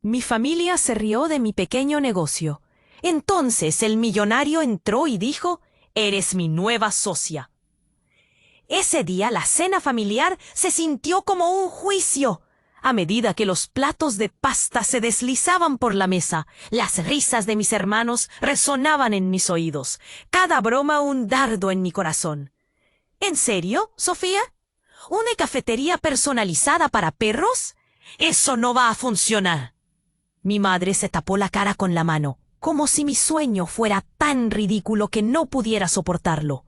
Mi familia se rió de mi pequeño negocio. Entonces el millonario entró y dijo: «Eres mi nueva socia». Ese día la cena familiar se sintió como un juicio. A medida que los platos de pasta se deslizaban por la mesa, las risas de mis hermanos resonaban en mis oídos, cada broma un dardo en mi corazón. ¿En serio, Sofía? ¿Una cafetería personalizada para perros? ¡Eso no va a funcionar! Mi madre se tapó la cara con la mano, como si mi sueño fuera tan ridículo que no pudiera soportarlo.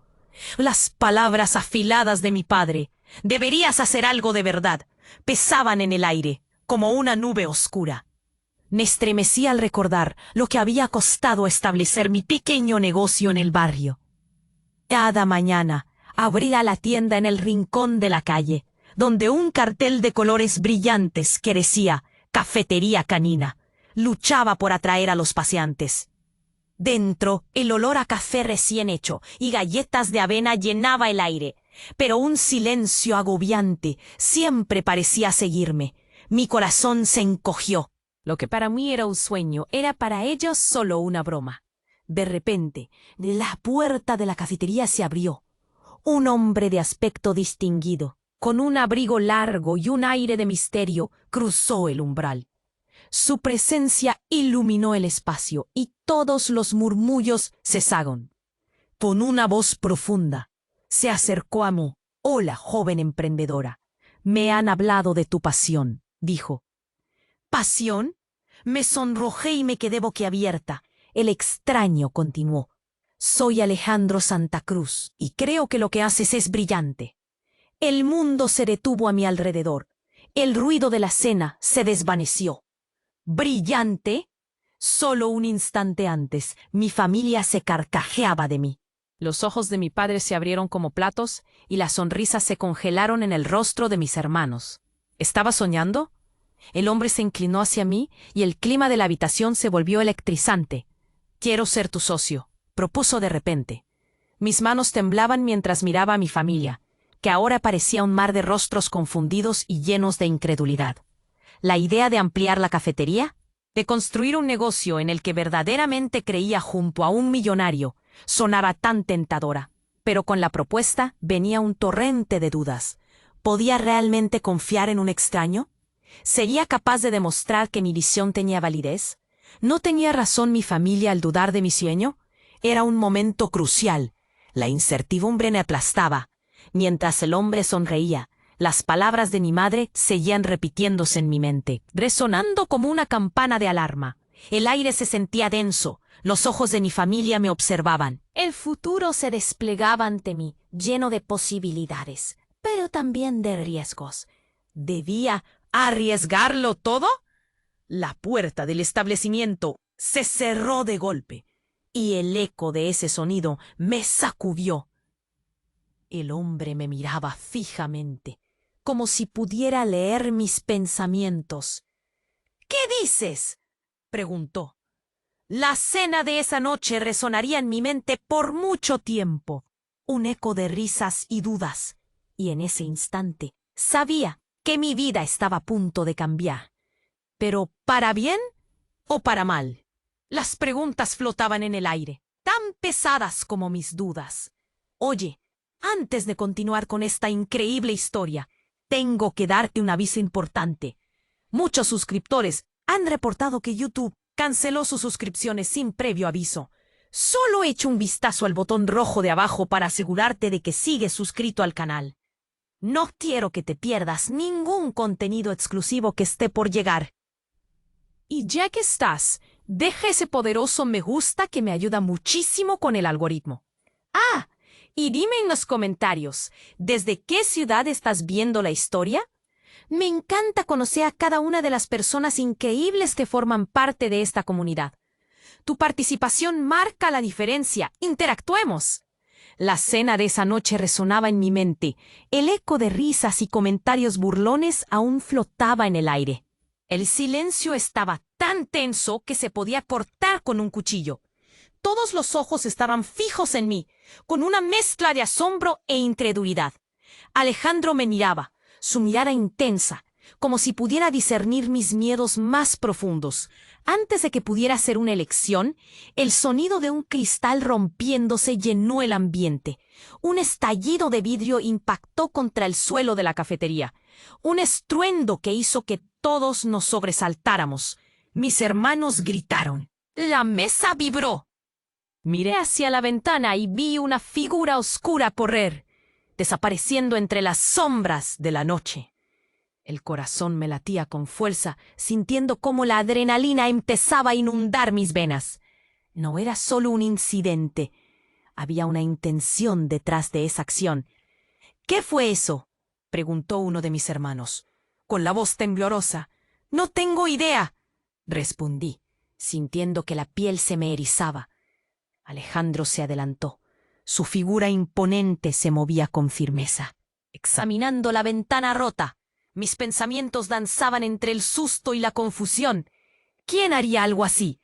Las palabras afiladas de mi padre: «Deberías hacer algo de verdad», pesaban en el aire, como una nube oscura. Me estremecí al recordar lo que había costado establecer mi pequeño negocio en el barrio. Cada mañana abría la tienda en el rincón de la calle, donde un cartel de colores brillantes que decía «Cafetería Canina» luchaba por atraer a los paseantes. Dentro, el olor a café recién hecho y galletas de avena llenaba el aire, pero un silencio agobiante siempre parecía seguirme. Mi corazón se encogió. Lo que para mí era un sueño, era para ellos solo una broma. De repente, la puerta de la cafetería se abrió. Un hombre de aspecto distinguido, con un abrigo largo y un aire de misterio, cruzó el umbral. Su presencia iluminó el espacio y todos los murmullos cesaron. Con una voz profunda, se acercó a mí. «Hola, joven emprendedora. Me han hablado de tu pasión», dijo. «¿Pasión?». Me sonrojé y me quedé boquiabierta. El extraño continuó: «Soy Alejandro Santa Cruz y creo que lo que haces es brillante». El mundo se detuvo a mi alrededor. El ruido de la cena se desvaneció. ¿Brillante? Solo un instante antes, mi familia se carcajeaba de mí. Los ojos de mi padre se abrieron como platos y las sonrisas se congelaron en el rostro de mis hermanos. ¿Estaba soñando? El hombre se inclinó hacia mí y el clima de la habitación se volvió electrizante. «Quiero ser tu socio», propuso de repente. Mis manos temblaban mientras miraba a mi familia, que ahora parecía un mar de rostros confundidos y llenos de incredulidad. La idea de ampliar la cafetería, de construir un negocio en el que verdaderamente creía junto a un millonario, sonaba tan tentadora. Pero con la propuesta venía un torrente de dudas. ¿Podía realmente confiar en un extraño? ¿Sería capaz de demostrar que mi visión tenía validez? ¿No tenía razón mi familia al dudar de mi sueño? Era un momento crucial. La incertidumbre me aplastaba. Mientras el hombre sonreía, las palabras de mi madre seguían repitiéndose en mi mente, resonando como una campana de alarma. El aire se sentía denso, los ojos de mi familia me observaban. El futuro se desplegaba ante mí, lleno de posibilidades, pero también de riesgos. ¿Debía arriesgarlo todo? La puerta del establecimiento se cerró de golpe, y el eco de ese sonido me sacudió. El hombre me miraba fijamente, como si pudiera leer mis pensamientos. «¿Qué dices?», preguntó. La cena de esa noche resonaría en mi mente por mucho tiempo, un eco de risas y dudas, y en ese instante sabía que mi vida estaba a punto de cambiar. ¿Pero para bien o para mal? Las preguntas flotaban en el aire, tan pesadas como mis dudas. «Oye, antes de continuar con esta increíble historia, tengo que darte un aviso importante. Muchos suscriptores han reportado que YouTube canceló sus suscripciones sin previo aviso. Solo echa un vistazo al botón rojo de abajo para asegurarte de que sigues suscrito al canal. No quiero que te pierdas ningún contenido exclusivo que esté por llegar. Y ya que estás, deja ese poderoso me gusta que me ayuda muchísimo con el algoritmo. ¡Ah! Y dime en los comentarios, ¿desde qué ciudad estás viendo la historia? Me encanta conocer a cada una de las personas increíbles que forman parte de esta comunidad. Tu participación marca la diferencia. ¡Interactuemos! La cena de esa noche resonaba en mi mente. El eco de risas y comentarios burlones aún flotaba en el aire. El silencio estaba tan tenso que se podía cortar con un cuchillo. Todos los ojos estaban fijos en mí, con una mezcla de asombro e incredulidad. Alejandro me miraba, su mirada intensa, como si pudiera discernir mis miedos más profundos. Antes de que pudiera hacer una elección, el sonido de un cristal rompiéndose llenó el ambiente. Un estallido de vidrio impactó contra el suelo de la cafetería. Un estruendo que hizo que todos nos sobresaltáramos. Mis hermanos gritaron. La mesa vibró. Miré hacia la ventana y vi una figura oscura correr, desapareciendo entre las sombras de la noche. El corazón me latía con fuerza, sintiendo cómo la adrenalina empezaba a inundar mis venas. No era solo un incidente. Había una intención detrás de esa acción. ¿Qué fue eso?, preguntó uno de mis hermanos, con la voz temblorosa. No tengo idea, respondí, sintiendo que la piel se me erizaba. Alejandro se adelantó. Su figura imponente se movía con firmeza. Examinando la ventana rota, mis pensamientos danzaban entre el susto y la confusión. ¿Quién haría algo así?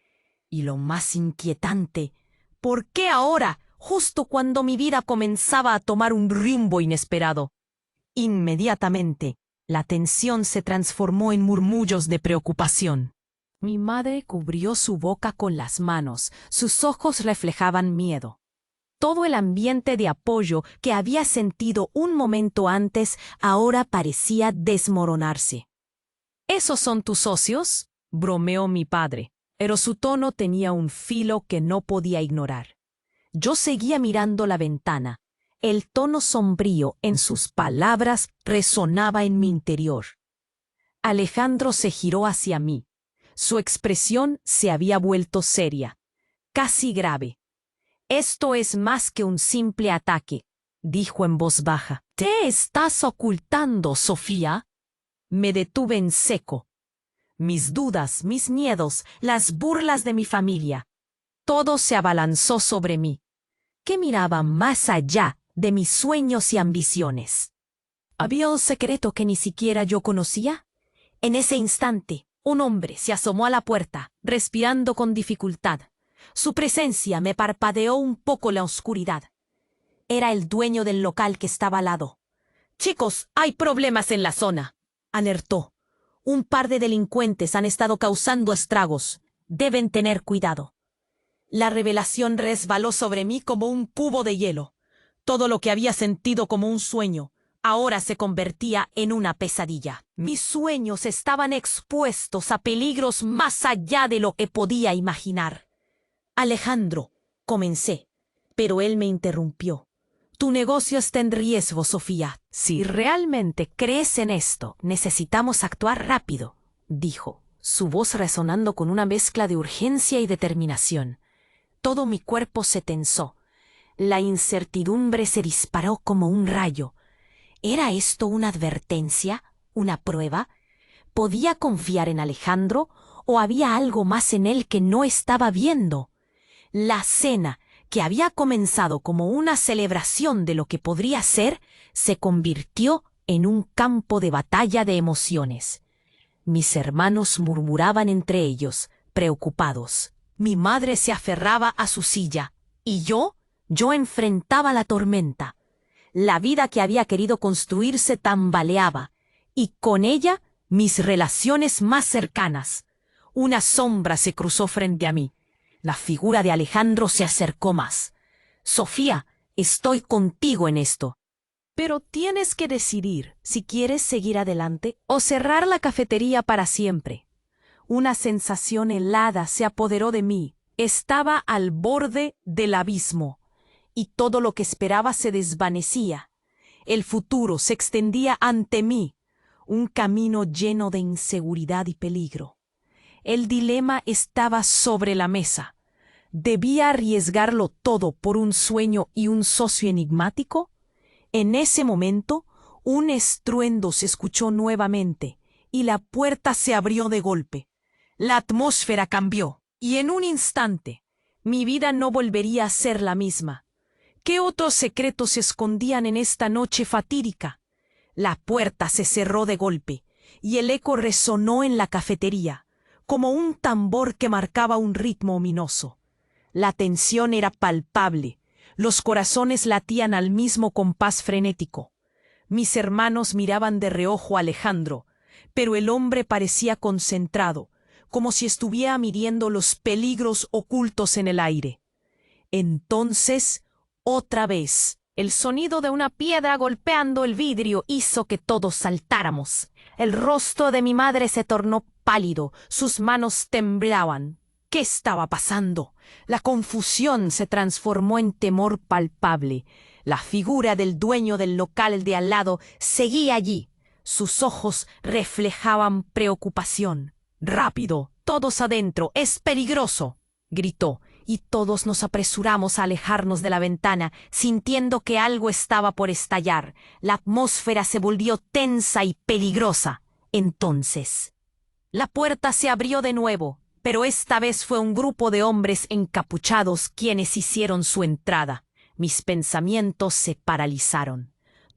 Y lo más inquietante, ¿por qué ahora, justo cuando mi vida comenzaba a tomar un rumbo inesperado? Inmediatamente, la tensión se transformó en murmullos de preocupación. Mi madre cubrió su boca con las manos. Sus ojos reflejaban miedo. Todo el ambiente de apoyo que había sentido un momento antes ahora parecía desmoronarse. ¿Esos son tus socios?, bromeó mi padre, pero su tono tenía un filo que no podía ignorar. Yo seguía mirando la ventana. El tono sombrío en sus palabras resonaba en mi interior. Alejandro se giró hacia mí. Su expresión se había vuelto seria, casi grave. «Esto es más que un simple ataque», dijo en voz baja. «¿Te estás ocultando, Sofía?» Me detuve en seco. Mis dudas, mis miedos, las burlas de mi familia. Todo se abalanzó sobre mí. ¿Qué miraba más allá de mis sueños y ambiciones? ¿Había un secreto que ni siquiera yo conocía? En ese instante, un hombre se asomó a la puerta, respirando con dificultad. Su presencia me parpadeó un poco la oscuridad. Era el dueño del local que estaba al lado. «Chicos, hay problemas en la zona», alertó. «Un par de delincuentes han estado causando estragos. Deben tener cuidado». La revelación resbaló sobre mí como un cubo de hielo. Todo lo que había sentido como un sueño ahora se convertía en una pesadilla. Mis sueños estaban expuestos a peligros más allá de lo que podía imaginar. «Alejandro», comencé, pero él me interrumpió. «Tu negocio está en riesgo, Sofía. Si realmente crees en esto, necesitamos actuar rápido», dijo, su voz resonando con una mezcla de urgencia y determinación. Todo mi cuerpo se tensó. La incertidumbre se disparó como un rayo. ¿Era esto una advertencia? ¿Una prueba? ¿Podía confiar en Alejandro o había algo más en él que no estaba viendo? La cena, que había comenzado como una celebración de lo que podría ser, se convirtió en un campo de batalla de emociones. Mis hermanos murmuraban entre ellos, preocupados. Mi madre se aferraba a su silla, y yo enfrentaba la tormenta. La vida que había querido construir se tambaleaba, y con ella mis relaciones más cercanas. Una sombra se cruzó frente a mí. La figura de Alejandro se acercó más. «Sofía, estoy contigo en esto. Pero tienes que decidir si quieres seguir adelante o cerrar la cafetería para siempre». Una sensación helada se apoderó de mí. Estaba al borde del abismo, y todo lo que esperaba se desvanecía. El futuro se extendía ante mí, un camino lleno de inseguridad y peligro. El dilema estaba sobre la mesa. ¿Debía arriesgarlo todo por un sueño y un socio enigmático? En ese momento, un estruendo se escuchó nuevamente, y la puerta se abrió de golpe. La atmósfera cambió, y en un instante, mi vida no volvería a ser la misma. ¿Qué otros secretos se escondían en esta noche fatídica? La puerta se cerró de golpe, y el eco resonó en la cafetería, como un tambor que marcaba un ritmo ominoso. La tensión era palpable, los corazones latían al mismo compás frenético. Mis hermanos miraban de reojo a Alejandro, pero el hombre parecía concentrado, como si estuviera midiendo los peligros ocultos en el aire. Entonces, otra vez, el sonido de una piedra golpeando el vidrio hizo que todos saltáramos. El rostro de mi madre se tornó pálido, sus manos temblaban. ¿Qué estaba pasando? La confusión se transformó en temor palpable. La figura del dueño del local de al lado seguía allí. Sus ojos reflejaban preocupación. «¡Rápido! ¡Todos adentro! ¡Es peligroso!», gritó, y todos nos apresuramos a alejarnos de la ventana, sintiendo que algo estaba por estallar. La atmósfera se volvió tensa y peligrosa. Entonces, la puerta se abrió de nuevo, pero esta vez fue un grupo de hombres encapuchados quienes hicieron su entrada. Mis pensamientos se paralizaron.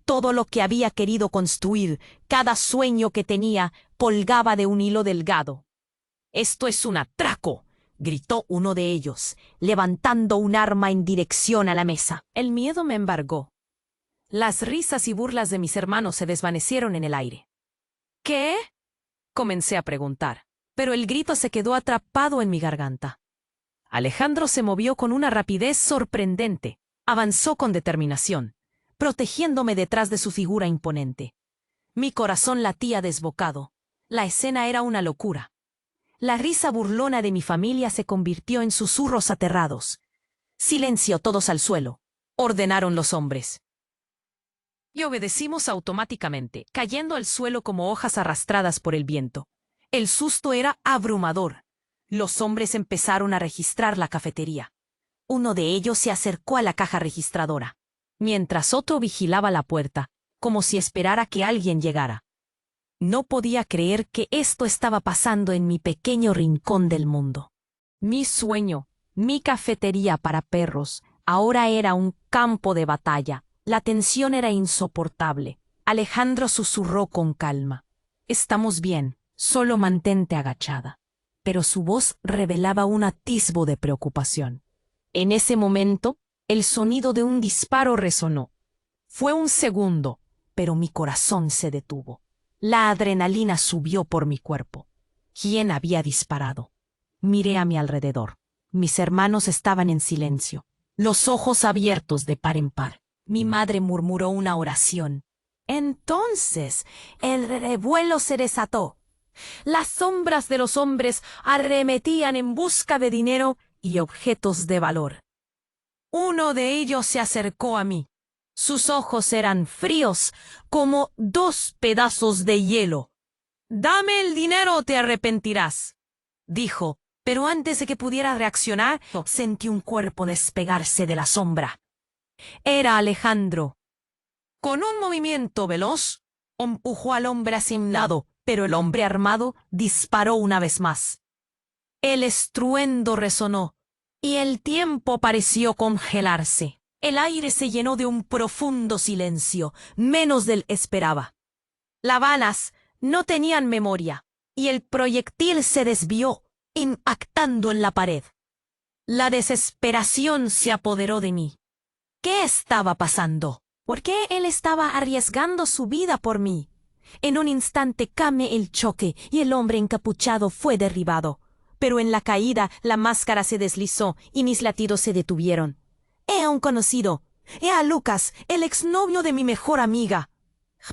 Todo lo que había querido construir, cada sueño que tenía, colgaba de un hilo delgado. «¡Esto es un atraco!», gritó uno de ellos, levantando un arma en dirección a la mesa. El miedo me embargó. Las risas y burlas de mis hermanos se desvanecieron en el aire. «¿Qué?», comencé a preguntar, pero el grito se quedó atrapado en mi garganta. Alejandro se movió con una rapidez sorprendente. Avanzó con determinación, protegiéndome detrás de su figura imponente. Mi corazón latía desbocado. La escena era una locura. La risa burlona de mi familia se convirtió en susurros aterrados. «Silencio todos al suelo», ordenaron los hombres. Y obedecimos automáticamente, cayendo al suelo como hojas arrastradas por el viento. El susto era abrumador. Los hombres empezaron a registrar la cafetería. Uno de ellos se acercó a la caja registradora, mientras otro vigilaba la puerta, como si esperara que alguien llegara. No podía creer que esto estaba pasando en mi pequeño rincón del mundo. Mi sueño, mi cafetería para perros, ahora era un campo de batalla. La tensión era insoportable. Alejandro susurró con calma: «Estamos bien, solo mantente agachada». Pero su voz revelaba un atisbo de preocupación. En ese momento, el sonido de un disparo resonó. Fue un segundo, pero mi corazón se detuvo. La adrenalina subió por mi cuerpo. ¿Quién había disparado? Miré a mi alrededor. Mis hermanos estaban en silencio, los ojos abiertos de par en par. Mi madre murmuró una oración. Entonces, el revuelo se desató. Las sombras de los hombres arremetían en busca de dinero y objetos de valor. Uno de ellos se acercó a mí. Sus ojos eran fríos como 2 pedazos de hielo. «Dame el dinero o te arrepentirás», dijo, pero antes de que pudiera reaccionar, sentí un cuerpo despegarse de la sombra. Era Alejandro. Con un movimiento veloz, empujó al hombre hacia un lado, pero el hombre armado disparó una vez más. El estruendo resonó, y el tiempo pareció congelarse. El aire se llenó de un profundo silencio, menos del esperaba. Las balas no tenían memoria, y el proyectil se desvió, impactando en la pared. La desesperación se apoderó de mí. ¿Qué estaba pasando? ¿Por qué él estaba arriesgando su vida por mí? En un instante cambió el choque y el hombre encapuchado fue derribado. Pero en la caída la máscara se deslizó y mis latidos se detuvieron. «He a un conocido. He a Lucas, el exnovio de mi mejor amiga».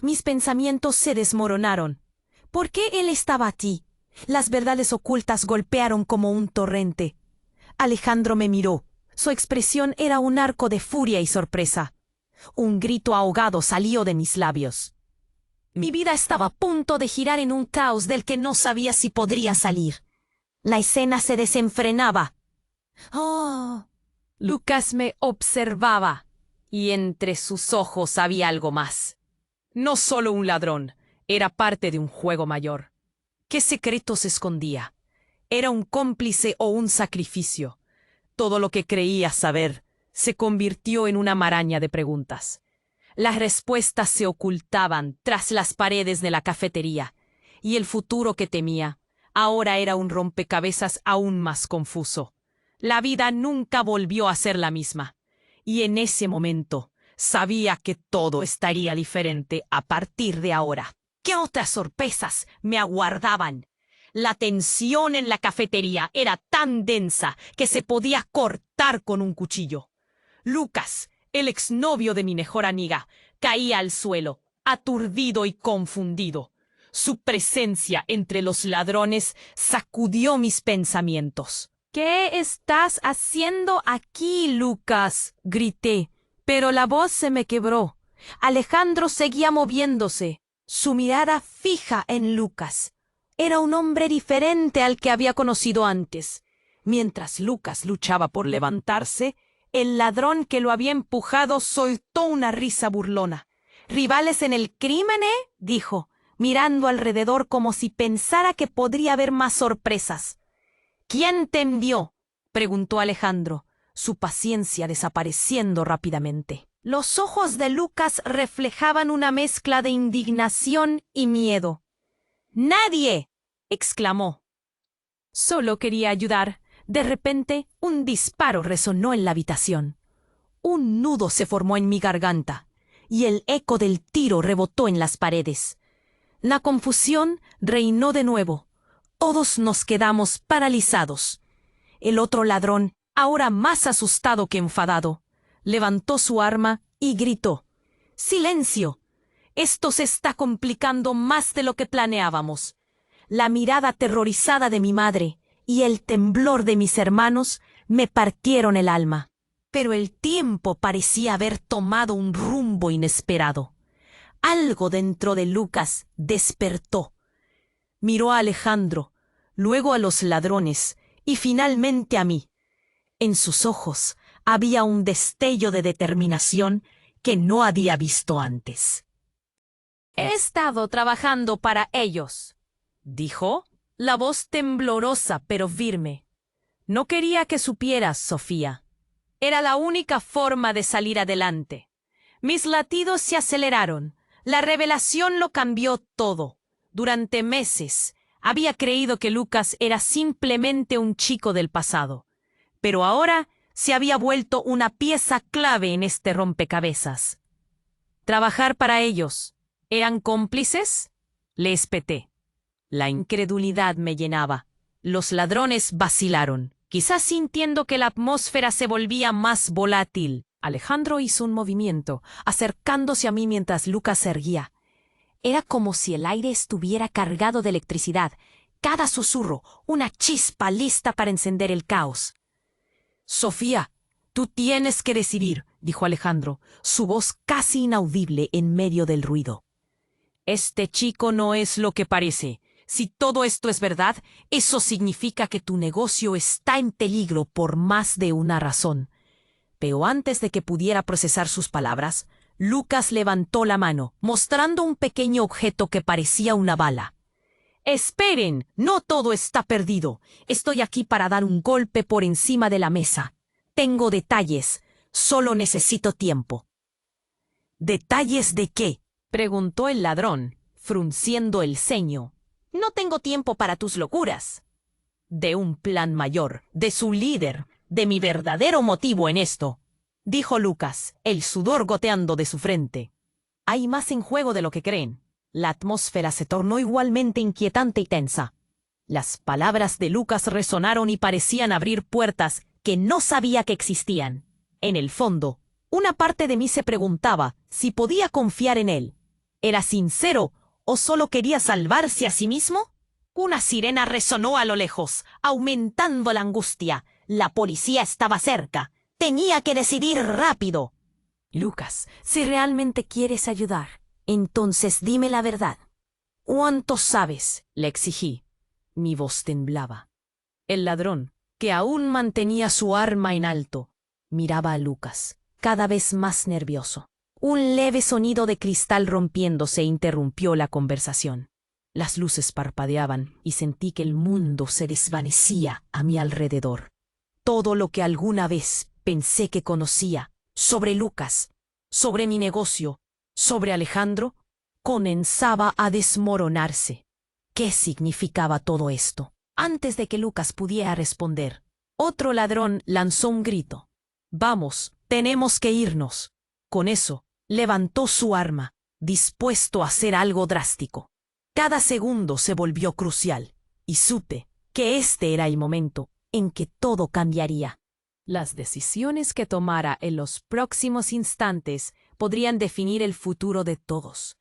Mis pensamientos se desmoronaron. ¿Por qué él estaba aquí? Las verdades ocultas golpearon como un torrente. Alejandro me miró. Su expresión era un arco de furia y sorpresa. Un grito ahogado salió de mis labios. Mi vida estaba a punto de girar en un caos del que no sabía si podría salir. La escena se desenfrenaba. «Oh». Lucas me observaba, y entre sus ojos había algo más. No solo un ladrón, era parte de un juego mayor. ¿Qué secretos escondía? ¿Era un cómplice o un sacrificio? Todo lo que creía saber se convirtió en una maraña de preguntas. Las respuestas se ocultaban tras las paredes de la cafetería, y el futuro que temía ahora era un rompecabezas aún más confuso. La vida nunca volvió a ser la misma, y en ese momento sabía que todo estaría diferente a partir de ahora. ¿Qué otras sorpresas me aguardaban? La tensión en la cafetería era tan densa que se podía cortar con un cuchillo. Lucas, el exnovio de mi mejor amiga, caía al suelo, aturdido y confundido. Su presencia entre los ladrones sacudió mis pensamientos. «¿Qué estás haciendo aquí, Lucas?», grité, pero la voz se me quebró. Alejandro seguía moviéndose, su mirada fija en Lucas. Era un hombre diferente al que había conocido antes. Mientras Lucas luchaba por levantarse, el ladrón que lo había empujado soltó una risa burlona. «¿Rivales en el crimen, dijo, mirando alrededor como si pensara que podría haber más sorpresas. «¿Quién te envió?», preguntó Alejandro, su paciencia desapareciendo rápidamente. Los ojos de Lucas reflejaban una mezcla de indignación y miedo. «¡Nadie!», exclamó. Solo quería ayudar. De repente, un disparo resonó en la habitación. Un nudo se formó en mi garganta, y el eco del tiro rebotó en las paredes. La confusión reinó de nuevo. Todos nos quedamos paralizados. El otro ladrón, ahora más asustado que enfadado, levantó su arma y gritó: «¡Silencio! Esto se está complicando más de lo que planeábamos». La mirada aterrorizada de mi madre y el temblor de mis hermanos me partieron el alma. Pero el tiempo parecía haber tomado un rumbo inesperado. Algo dentro de Lucas despertó. Miró a Alejandro, luego a los ladrones y finalmente a mí. En sus ojos había un destello de determinación que no había visto antes. «He estado trabajando para ellos», dijo, la voz temblorosa pero firme. «No quería que supieras, Sofía. Era la única forma de salir adelante. Mis latidos se aceleraron. La revelación lo cambió todo. Durante meses había creído que Lucas era simplemente un chico del pasado, pero ahora se había vuelto una pieza clave en este rompecabezas. Trabajar para ellos. ¿Eran cómplices?», le espeté. La incredulidad me llenaba. Los ladrones vacilaron, quizás sintiendo que la atmósfera se volvía más volátil. Alejandro hizo un movimiento, acercándose a mí mientras Lucas se erguía. Era como si el aire estuviera cargado de electricidad. Cada susurro, una chispa lista para encender el caos. «Sofía, tú tienes que decidir», dijo Alejandro, su voz casi inaudible en medio del ruido. «Este chico no es lo que parece. Si todo esto es verdad, eso significa que tu negocio está en peligro por más de una razón». Pero antes de que pudiera procesar sus palabras, Lucas levantó la mano, mostrando un pequeño objeto que parecía una bala. «Esperen, no todo está perdido. Estoy aquí para dar un golpe por encima de la mesa. Tengo detalles, solo necesito tiempo». «¿Detalles de qué?», preguntó el ladrón, frunciendo el ceño. «No tengo tiempo para tus locuras». «De un plan mayor, de su líder, de mi verdadero motivo en esto», dijo Lucas, el sudor goteando de su frente. «Hay más en juego de lo que creen». La atmósfera se tornó igualmente inquietante y tensa. Las palabras de Lucas resonaron y parecían abrir puertas que no sabía que existían. En el fondo, una parte de mí se preguntaba si podía confiar en él. ¿Era sincero o solo quería salvarse a sí mismo? Una sirena resonó a lo lejos, aumentando la angustia. La policía estaba cerca. Tenía que decidir rápido. «Lucas, si realmente quieres ayudar, entonces dime la verdad». «¿Cuánto sabes?», le exigí. Mi voz temblaba. El ladrón, que aún mantenía su arma en alto, miraba a Lucas, cada vez más nervioso. Un leve sonido de cristal rompiéndose interrumpió la conversación. Las luces parpadeaban y sentí que el mundo se desvanecía a mi alrededor. Todo lo que alguna vez pensé que conocía sobre Lucas, sobre mi negocio, sobre Alejandro, comenzaba a desmoronarse. ¿Qué significaba todo esto? Antes de que Lucas pudiera responder, otro ladrón lanzó un grito. «Vamos, tenemos que irnos». Con eso, levantó su arma, dispuesto a hacer algo drástico. Cada segundo se volvió crucial, y supe que este era el momento en que todo cambiaría. Las decisiones que tomara en los próximos instantes podrían definir el futuro de todos.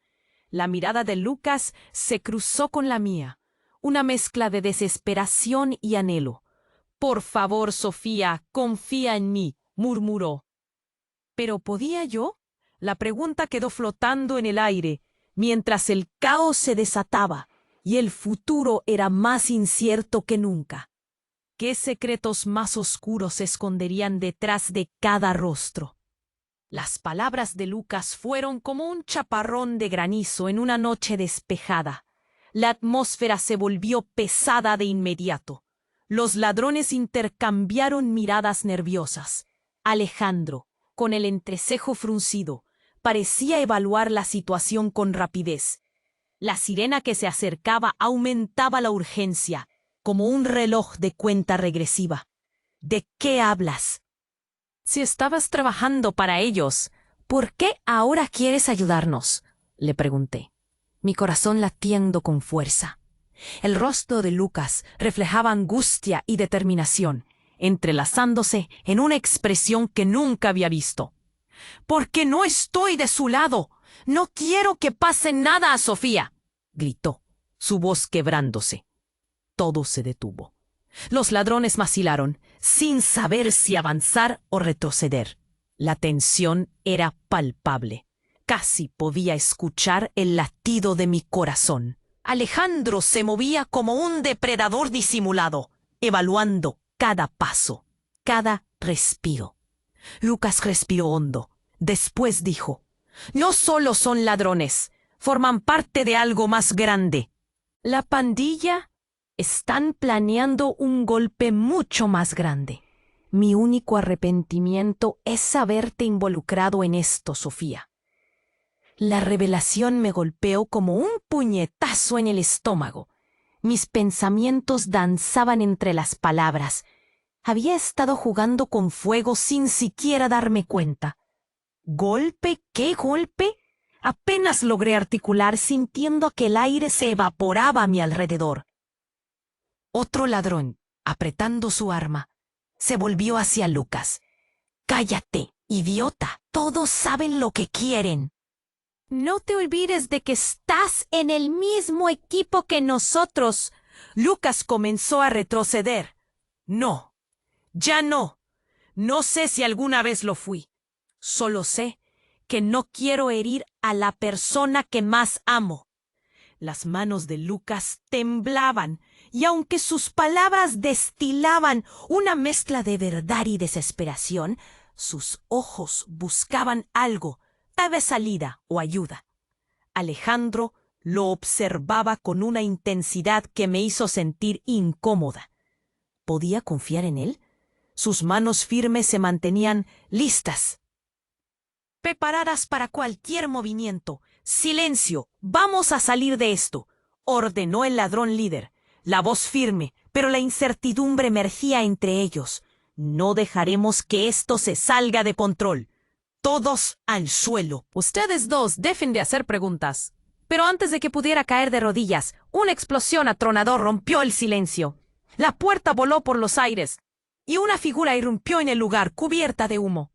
La mirada de Lucas se cruzó con la mía, una mezcla de desesperación y anhelo. «Por favor, Sofía, confía en mí», murmuró. ¿Pero podía yo? La pregunta quedó flotando en el aire, mientras el caos se desataba y el futuro era más incierto que nunca. ¿Qué secretos más oscuros se esconderían detrás de cada rostro? Las palabras de Lucas fueron como un chaparrón de granizo en una noche despejada. La atmósfera se volvió pesada de inmediato. Los ladrones intercambiaron miradas nerviosas. Alejandro, con el entrecejo fruncido, parecía evaluar la situación con rapidez. La sirena que se acercaba aumentaba la urgencia, como un reloj de cuenta regresiva. ¿De qué hablas? Si estabas trabajando para ellos, ¿por qué ahora quieres ayudarnos?, le pregunté, mi corazón latiendo con fuerza. El rostro de Lucas reflejaba angustia y determinación, entrelazándose en una expresión que nunca había visto. «Porque no estoy de su lado. No quiero que pase nada a Sofía», gritó, su voz quebrándose. Todo se detuvo. Los ladrones vacilaron, sin saber si avanzar o retroceder. La tensión era palpable. Casi podía escuchar el latido de mi corazón. Alejandro se movía como un depredador disimulado, evaluando cada paso, cada respiro. Lucas respiró hondo. Después dijo: «No solo son ladrones, forman parte de algo más grande. La pandilla están planeando un golpe mucho más grande. Mi único arrepentimiento es haberte involucrado en esto, Sofía». La revelación me golpeó como un puñetazo en el estómago. Mis pensamientos danzaban entre las palabras. Había estado jugando con fuego sin siquiera darme cuenta. ¿Golpe? ¿Qué golpe? Apenas logré articular, sintiendo que el aire se evaporaba a mi alrededor. Otro ladrón, apretando su arma, se volvió hacia Lucas. «Cállate, idiota. Todos saben lo que quieren». «No te olvides de que estás en el mismo equipo que nosotros». Lucas comenzó a retroceder. «No, ya no. No sé si alguna vez lo fui. Solo sé que no quiero herir a la persona que más amo». Las manos de Lucas temblaban, y aunque sus palabras destilaban una mezcla de verdad y desesperación, sus ojos buscaban algo, tal vez salida o ayuda. Alejandro lo observaba con una intensidad que me hizo sentir incómoda. ¿Podía confiar en él? Sus manos firmes se mantenían listas, preparadas para cualquier movimiento. «Silencio, vamos a salir de esto», ordenó el ladrón líder, la voz firme, pero la incertidumbre emergía entre ellos. «No dejaremos que esto se salga de control. Todos al suelo». «Ustedes dos dejen de hacer preguntas». Pero antes de que pudiera caer de rodillas, una explosión atronadora rompió el silencio. La puerta voló por los aires, y una figura irrumpió en el lugar, cubierta de humo.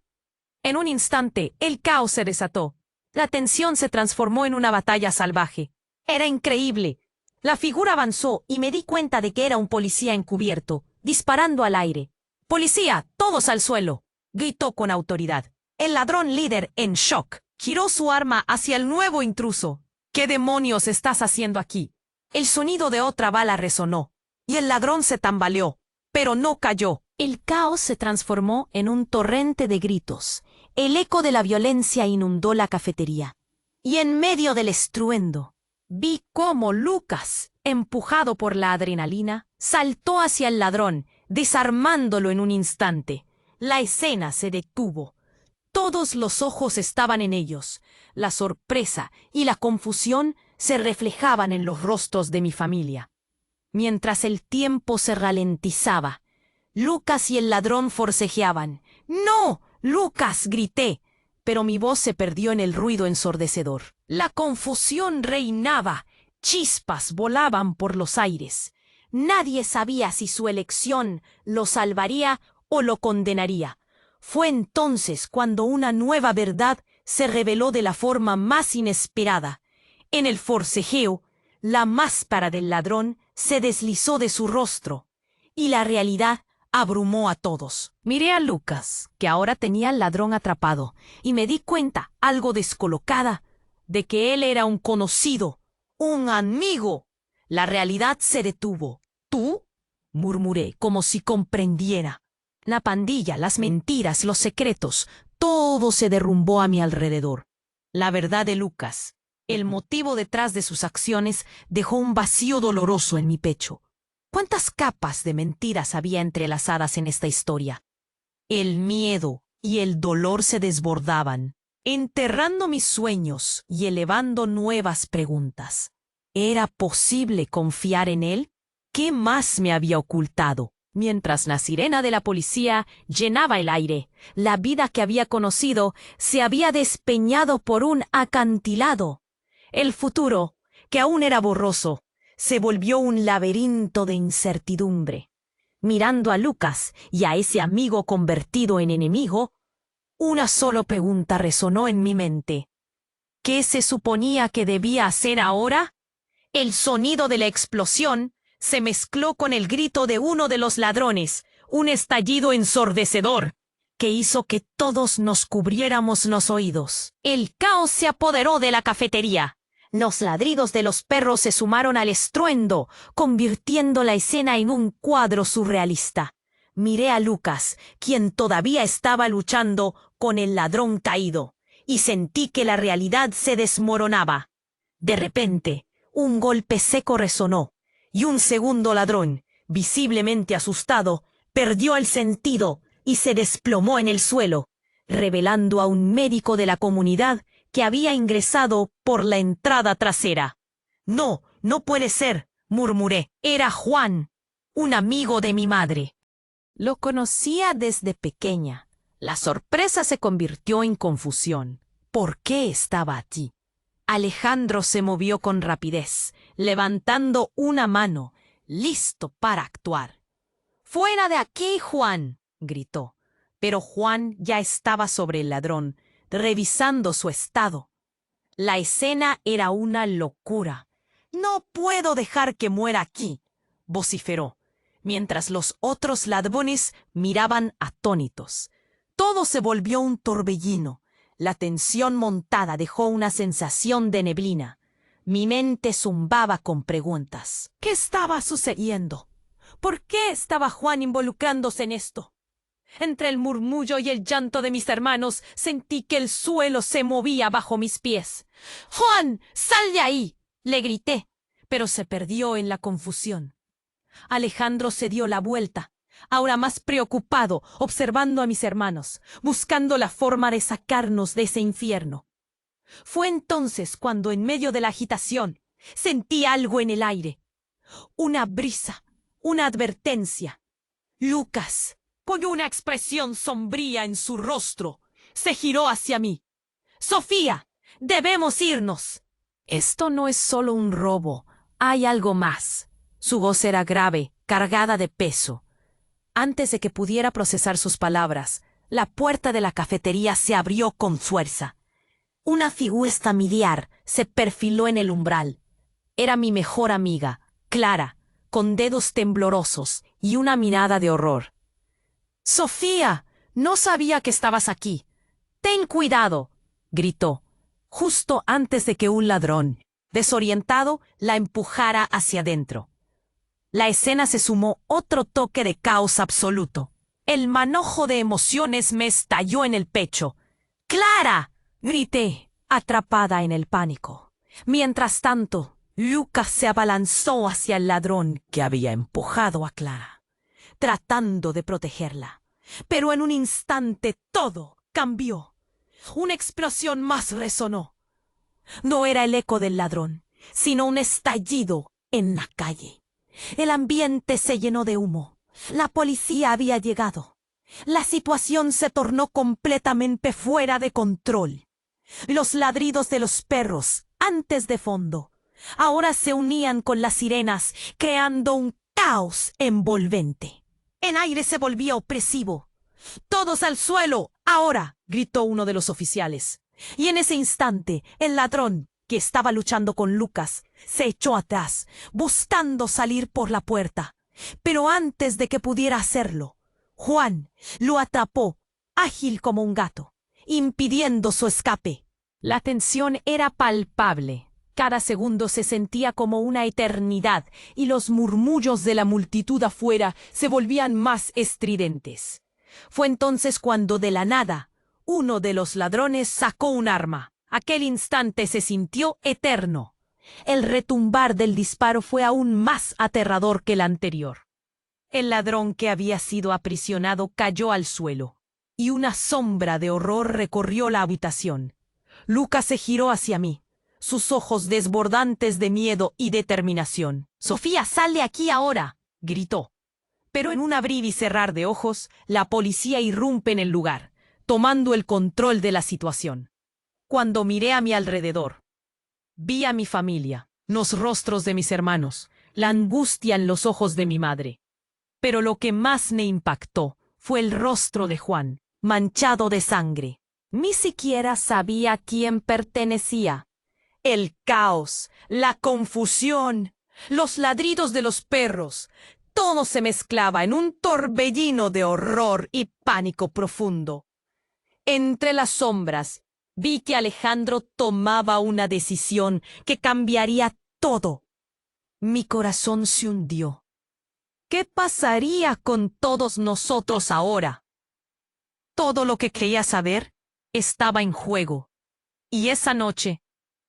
En un instante, el caos se desató. La tensión se transformó en una batalla salvaje. Era increíble. La figura avanzó y me di cuenta de que era un policía encubierto, disparando al aire. «¡Policía, todos al suelo!», gritó con autoridad. El ladrón líder, en shock, giró su arma hacia el nuevo intruso. «¿Qué demonios estás haciendo aquí?». El sonido de otra bala resonó, y el ladrón se tambaleó, pero no cayó. El caos se transformó en un torrente de gritos. El eco de la violencia inundó la cafetería. Y en medio del estruendo, vi cómo Lucas, empujado por la adrenalina, saltó hacia el ladrón, desarmándolo en un instante. La escena se detuvo. Todos los ojos estaban en ellos. La sorpresa y la confusión se reflejaban en los rostros de mi familia. Mientras el tiempo se ralentizaba, Lucas y el ladrón forcejeaban. «¡No, Lucas!», grité, pero mi voz se perdió en el ruido ensordecedor. La confusión reinaba. Chispas volaban por los aires. Nadie sabía si su elección lo salvaría o lo condenaría. Fue entonces cuando una nueva verdad se reveló de la forma más inesperada. En el forcejeo, la máscara del ladrón se deslizó de su rostro, y la realidad abrumó a todos. Miré a Lucas, que ahora tenía al ladrón atrapado, y me di cuenta, algo descolocada, de que él era un conocido, un amigo. La realidad se detuvo. ¿Tú? Murmuré, como si comprendiera. La pandilla, las mentiras, los secretos, todo se derrumbó a mi alrededor. La verdad de Lucas, el motivo detrás de sus acciones, dejó un vacío doloroso en mi pecho. ¿Cuántas capas de mentiras había entrelazadas en esta historia? El miedo y el dolor se desbordaban, enterrando mis sueños y elevando nuevas preguntas. ¿Era posible confiar en él? ¿Qué más me había ocultado? Mientras la sirena de la policía llenaba el aire, la vida que había conocido se había despeñado por un acantilado. El futuro, que aún era borroso, se volvió un laberinto de incertidumbre. Mirando a Lucas y a ese amigo convertido en enemigo, una sola pregunta resonó en mi mente. ¿Qué se suponía que debía hacer ahora? El sonido de la explosión se mezcló con el grito de uno de los ladrones, un estallido ensordecedor, que hizo que todos nos cubriéramos los oídos. El caos se apoderó de la cafetería. Los ladridos de los perros se sumaron al estruendo, convirtiendo la escena en un cuadro surrealista. Miré a Lucas, quien todavía estaba luchando con el ladrón caído, y sentí que la realidad se desmoronaba. De repente, un golpe seco resonó, y un segundo ladrón, visiblemente asustado, perdió el sentido y se desplomó en el suelo, revelando a un médico de la comunidad que había ingresado por la entrada trasera. «No, no puede ser», murmuré. «Era Juan, un amigo de mi madre». Lo conocía desde pequeña. La sorpresa se convirtió en confusión. ¿Por qué estaba allí? Alejandro se movió con rapidez, levantando una mano, listo para actuar. «¡Fuera de aquí, Juan!», gritó. Pero Juan ya estaba sobre el ladrón, revisando su estado. La escena era una locura. «No puedo dejar que muera aquí», vociferó, mientras los otros ladrones miraban atónitos. Todo se volvió un torbellino. La tensión montada dejó una sensación de neblina. Mi mente zumbaba con preguntas. ¿Qué estaba sucediendo? ¿Por qué estaba Juan involucrándose en esto? Entre el murmullo y el llanto de mis hermanos, sentí que el suelo se movía bajo mis pies. «¡Juan, sal de ahí!», le grité, pero se perdió en la confusión. Alejandro se dio la vuelta, ahora más preocupado, observando a mis hermanos, buscando la forma de sacarnos de ese infierno. Fue entonces cuando, en medio de la agitación, sentí algo en el aire. Una brisa, una advertencia. Lucas, con una expresión sombría en su rostro, se giró hacia mí. «Sofía, debemos irnos». «Esto no es solo un robo, hay algo más». Su voz era grave, cargada de peso. Antes de que pudiera procesar sus palabras, la puerta de la cafetería se abrió con fuerza. Una figura familiar se perfiló en el umbral. Era mi mejor amiga, Clara, con dedos temblorosos y una mirada de horror. «Sofía, no sabía que estabas aquí. Ten cuidado», gritó, justo antes de que un ladrón, desorientado, la empujara hacia adentro. La escena se sumó otro toque de caos absoluto. El manojo de emociones me estalló en el pecho. «¡Clara!», grité, atrapada en el pánico. Mientras tanto, Lucas se abalanzó hacia el ladrón que había empujado a Clara, tratando de protegerla. Pero en un instante todo cambió. Una explosión más resonó. No era el eco del ladrón, sino un estallido en la calle. El ambiente se llenó de humo. La policía había llegado. La situación se tornó completamente fuera de control. Los ladridos de los perros, antes de fondo, ahora se unían con las sirenas, creando un caos envolvente. El aire se volvía opresivo. ¡Todos al suelo! ¡Ahora! Gritó uno de los oficiales. Y en ese instante, el ladrón, que estaba luchando con Lucas, se echó atrás, buscando salir por la puerta. Pero antes de que pudiera hacerlo, Juan lo atrapó, ágil como un gato, impidiendo su escape. La tensión era palpable. Cada segundo se sentía como una eternidad, y los murmullos de la multitud afuera se volvían más estridentes. Fue entonces cuando de la nada uno de los ladrones sacó un arma. Aquel instante se sintió eterno. El retumbar del disparo fue aún más aterrador que el anterior. El ladrón que había sido aprisionado cayó al suelo, y una sombra de horror recorrió la habitación. Lucas se giró hacia mí, sus ojos desbordantes de miedo y determinación. «Sofía, sal de aquí ahora», gritó. Pero en un abrir y cerrar de ojos, la policía irrumpe en el lugar, tomando el control de la situación. Cuando miré a mi alrededor, vi a mi familia, los rostros de mis hermanos, la angustia en los ojos de mi madre. Pero lo que más me impactó fue el rostro de Juan, manchado de sangre. Ni siquiera sabía a quién pertenecía. El caos, la confusión, los ladridos de los perros, todo se mezclaba en un torbellino de horror y pánico profundo. Entre las sombras, vi que Alejandro tomaba una decisión que cambiaría todo. Mi corazón se hundió. ¿Qué pasaría con todos nosotros ahora? Todo lo que creía saber estaba en juego. Y esa noche,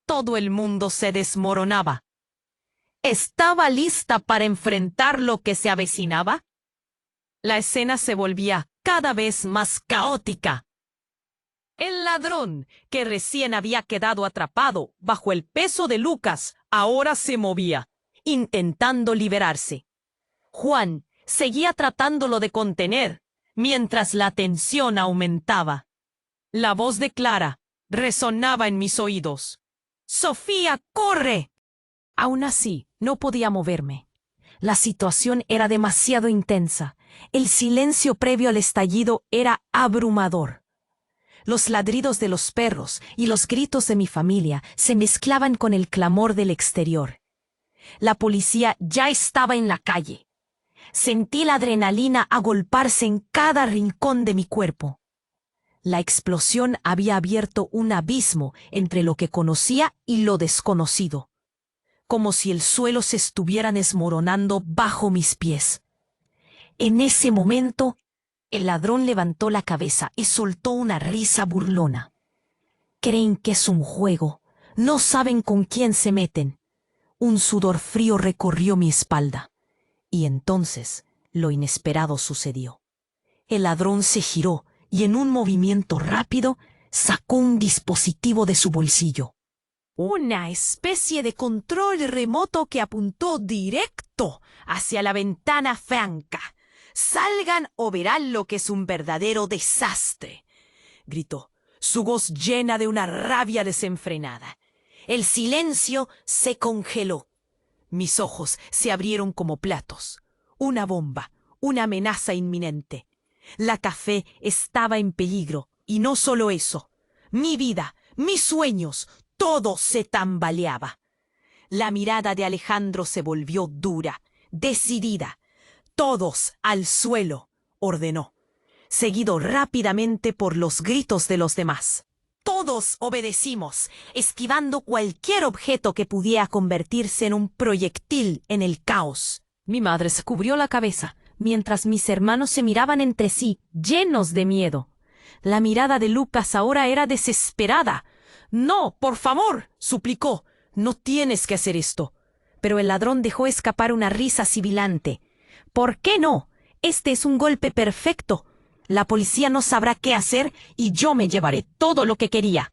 todo el mundo se desmoronaba. ¿Estaba lista para enfrentar lo que se avecinaba? La escena se volvía cada vez más caótica. El ladrón, que recién había quedado atrapado bajo el peso de Lucas, ahora se movía, intentando liberarse. Juan seguía tratándolo de contener, mientras la tensión aumentaba. La voz de Clara resonaba en mis oídos. «¡Sofía, corre!». Aún así, no podía moverme. La situación era demasiado intensa. El silencio previo al estallido era abrumador. Los ladridos de los perros y los gritos de mi familia se mezclaban con el clamor del exterior. La policía ya estaba en la calle. Sentí la adrenalina agolparse en cada rincón de mi cuerpo. La explosión había abierto un abismo entre lo que conocía y lo desconocido, como si el suelo se estuviera desmoronando bajo mis pies. En ese momento, el ladrón levantó la cabeza y soltó una risa burlona. Creen que es un juego, no saben con quién se meten. Un sudor frío recorrió mi espalda. Y entonces, lo inesperado sucedió. El ladrón se giró y en un movimiento rápido sacó un dispositivo de su bolsillo. Una especie de control remoto que apuntó directo hacia la ventana franca. «Salgan o verán lo que es un verdadero desastre», gritó, su voz llena de una rabia desenfrenada. El silencio se congeló. Mis ojos se abrieron como platos. Una bomba, una amenaza inminente. La café estaba en peligro, y no solo eso. Mi vida, mis sueños, todo se tambaleaba. La mirada de Alejandro se volvió dura, decidida. «Todos al suelo», ordenó, seguido rápidamente por los gritos de los demás. Todos obedecimos, esquivando cualquier objeto que pudiera convertirse en un proyectil en el caos. Mi madre se cubrió la cabeza, mientras mis hermanos se miraban entre sí, llenos de miedo. La mirada de Lucas ahora era desesperada. «No, por favor», suplicó, «no tienes que hacer esto». Pero el ladrón dejó escapar una risa sibilante. «¿Por qué no? Este es un golpe perfecto. La policía no sabrá qué hacer y yo me llevaré todo lo que quería».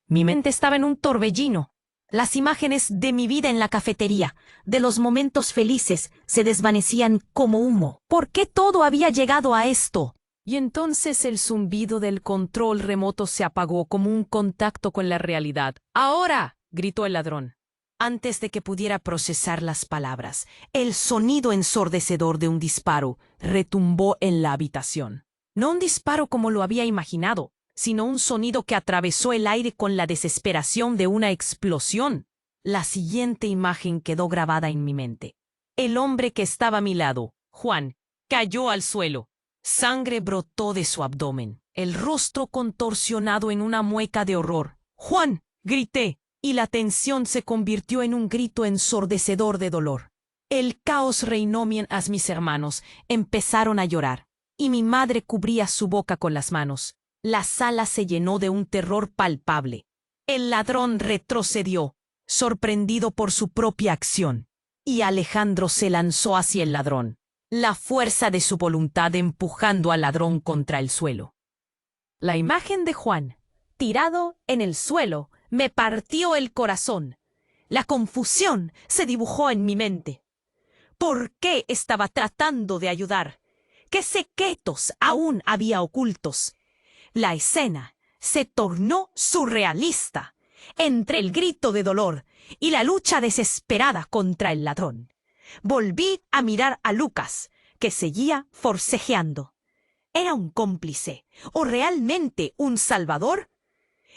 Mi mente estaba en un torbellino. Las imágenes de mi vida en la cafetería, de los momentos felices, se desvanecían como humo. ¿Por qué todo había llegado a esto? Y entonces el zumbido del control remoto se apagó como un contacto con la realidad. «¡Ahora!», gritó el ladrón. Antes de que pudiera procesar las palabras, el sonido ensordecedor de un disparo retumbó en la habitación. No un disparo como lo había imaginado, sino un sonido que atravesó el aire con la desesperación de una explosión. La siguiente imagen quedó grabada en mi mente. El hombre que estaba a mi lado, Juan, cayó al suelo. Sangre brotó de su abdomen, el rostro contorsionado en una mueca de horror. ¡Juan!, grité, y la tensión se convirtió en un grito ensordecedor de dolor. El caos reinó mientras mis hermanos empezaron a llorar, y mi madre cubría su boca con las manos. La sala se llenó de un terror palpable. El ladrón retrocedió, sorprendido por su propia acción, y Alejandro se lanzó hacia el ladrón, la fuerza de su voluntad empujando al ladrón contra el suelo. La imagen de Juan, tirado en el suelo, me partió el corazón. La confusión se dibujó en mi mente. ¿Por qué estaba tratando de ayudar? ¿Qué secretos aún había ocultos? La escena se tornó surrealista entre el grito de dolor y la lucha desesperada contra el ladrón. Volví a mirar a Lucas, que seguía forcejeando. ¿Era un cómplice o realmente un salvador?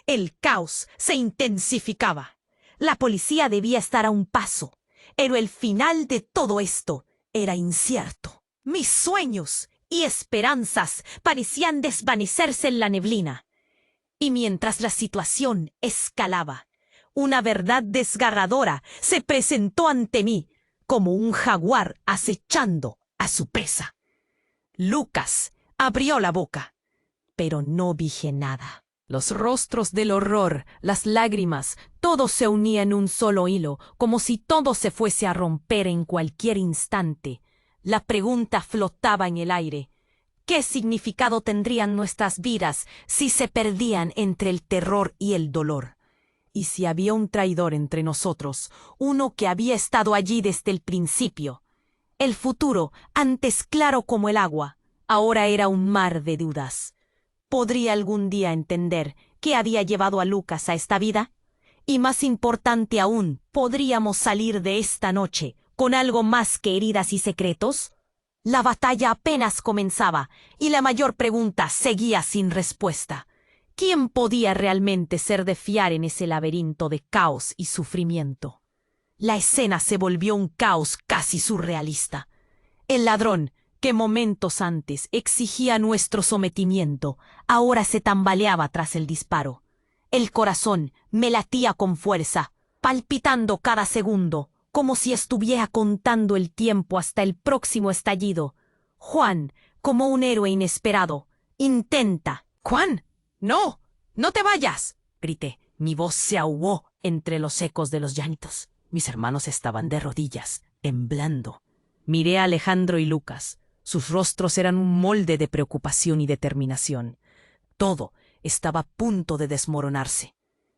El caos se intensificaba. La policía debía estar a un paso, pero el final de todo esto era incierto. Mis sueños y esperanzas parecían desvanecerse en la neblina. Y mientras la situación escalaba, una verdad desgarradora se presentó ante mí como un jaguar acechando a su presa. Lucas abrió la boca, pero no dije nada. Los rostros del horror, las lágrimas, todo se unía en un solo hilo, como si todo se fuese a romper en cualquier instante. La pregunta flotaba en el aire. ¿Qué significado tendrían nuestras vidas si se perdían entre el terror y el dolor? Y si había un traidor entre nosotros, uno que había estado allí desde el principio. El futuro, antes claro como el agua, ahora era un mar de dudas. ¿Podría algún día entender qué había llevado a Lucas a esta vida? Y más importante aún, ¿podríamos salir de esta noche con algo más que heridas y secretos? La batalla apenas comenzaba y la mayor pregunta seguía sin respuesta. ¿Quién podía realmente ser de fiar en ese laberinto de caos y sufrimiento? La escena se volvió un caos casi surrealista. El ladrón, que momentos antes exigía nuestro sometimiento, ahora se tambaleaba tras el disparo. El corazón me latía con fuerza, palpitando cada segundo, como si estuviera contando el tiempo hasta el próximo estallido. Juan, como un héroe inesperado, intenta. —¡Juan! ¡No! ¡No te vayas! —grité. Mi voz se ahogó entre los ecos de los llantos. Mis hermanos estaban de rodillas, temblando. Miré a Alejandro y Lucas. Sus rostros eran un molde de preocupación y determinación. Todo estaba a punto de desmoronarse.